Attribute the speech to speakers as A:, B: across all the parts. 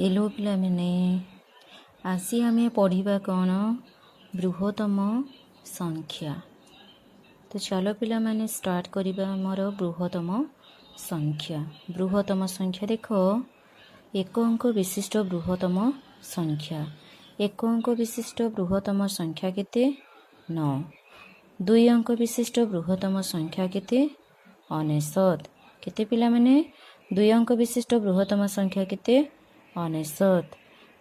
A: Hello पिलामाने आसी आमे पढ़िबा कौन बृहत्तम संख्या। तो चलो पिलामाने स्टार्ट करिबा हमर बृहत्तम संख्या। बृहत्तम संख्या देखो एक अंक विशिष्ट बृहत्तम संख्या। एक अंक विशिष्ट बृहत्तम संख्या केते 9। दुई अंक विशिष्ट बृहत्तम संख्या केते 99। केते पिलामाने दुई अंक विशिष्ट बृहत्तम संख्या केते 99।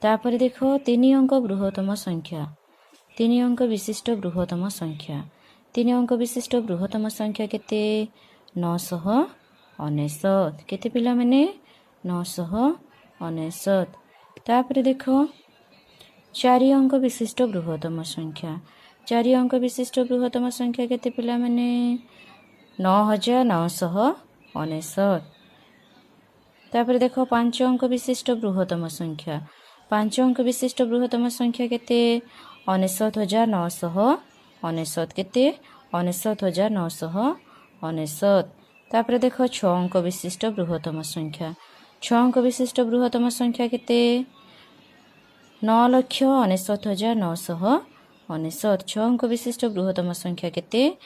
A: तापर देखो तीन अंक बृहत्तम संख्या। तीन अंक विशिष्ट बृहत्तम संख्या। तीन अंक विशिष्ट बृहत्तम संख्या केते 999। केते पिला माने 999। तापर देखो चार अंक विशिष्ट बृहत्तम संख्या। चार अंक विशिष्ट बृहत्तम संख्या केते पिला माने 9999। तापर देखो पांच अंक विशिष्ट बृहत्तम संख्या। पांच अंक विशिष्ट बृहत्तम संख्या केते 99,999। केते 99,999। तापर देखो छ अंक विशिष्ट बृहत्तम संख्या। छ अंक विशिष्ट बृहत्तम संख्या केते 9,99,999। छ अंक विशिष्ट बृहत्तम संख्या केते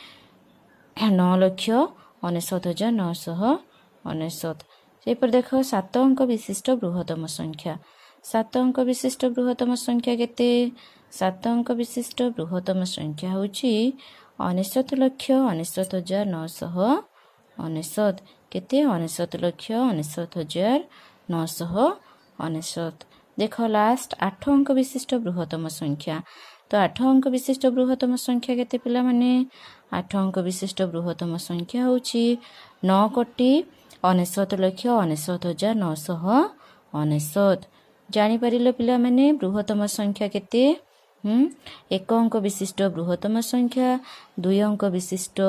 A: 9,99,999। सेपर देखो सात अंक विशिष्ट बृहत्तम संख्या। सात अंक विशिष्ट बृहत्तम संख्या केते 7 अंक विशिष्ट बृहत्तम संख्या होची 99,99,999। केते 99,99,999। देखो लास्ट 8 अंक विशिष्ट बृहत्तम संख्या। तो 8 अंक विशिष्ट बृहत्तम संख्या केते पिला माने 8 अंक विशिष्ट बृहत्तम संख्या होची 9,99,99,999। जानी परिले पिला माने बृहत्तम संख्या केते एक अंक विशिष्ट बृहत्तम संख्या, दुई अंक विशिष्ट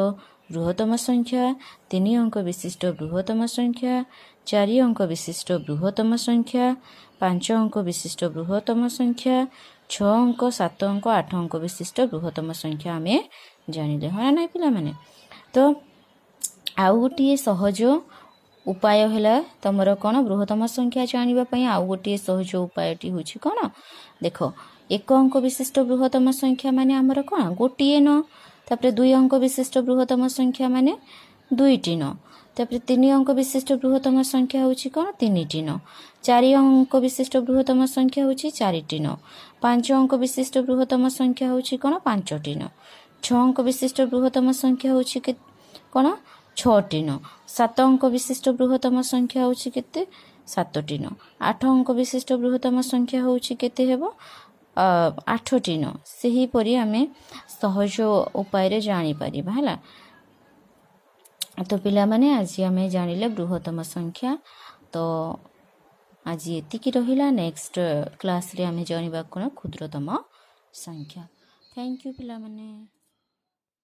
A: बृहत्तम संख्या, तीन अंक विशिष्ट बृहत्तम संख्या, चार अंक विशिष्ट बृहत्तम संख्या, पांच अंक विशिष्ट बृहत्तम संख्या, 6 अंक 7 अंक 8 अंक विशिष्ट बृहत्तम संख्या आमे जानिले हा नै पिला माने। तो आउ गोटे सहज उपाय है तुमर कौन बृहत्तम संख्या जानिबा पई आउ गोटे सहज उपायटी होछि कौन देखो एक अंक विशिष्ट बृहत्तम संख्या माने आमर कौन गोटे न। तापर दुई अंक विशिष्ट बृहत्तम संख्या माने दुईटी न। तापर तीन अंक विशिष्ट बृहत्तम संख्या होछि कौन तीनटी न। चार अंक विशिष्ट बृहत्तम संख्या होछि चारिटी न। पांच अंक विशिष्ट बृहत्तम संख्या होछि कौन पांचटी न। छ अंक विशिष्ट बृहत्तम संख्या होछि कौन छटी न। सात अंक विशिष्ट बृहत्तम संख्या होछि केते सातटी न। आठ अंक विशिष्ट बृहत्तम संख्या होछि केते हेबो आठटी न। सही परि आमे सहज उपाय रे जानि परिबा हला। तो पिला माने आज आमे जानिले बृहत्तम संख्या। तो आज एतिकी रहिला। नेक्स्ट क्लास रे आमे जानिबा कोन क्षुद्रतम संख्या। थैंक यू पिला माने।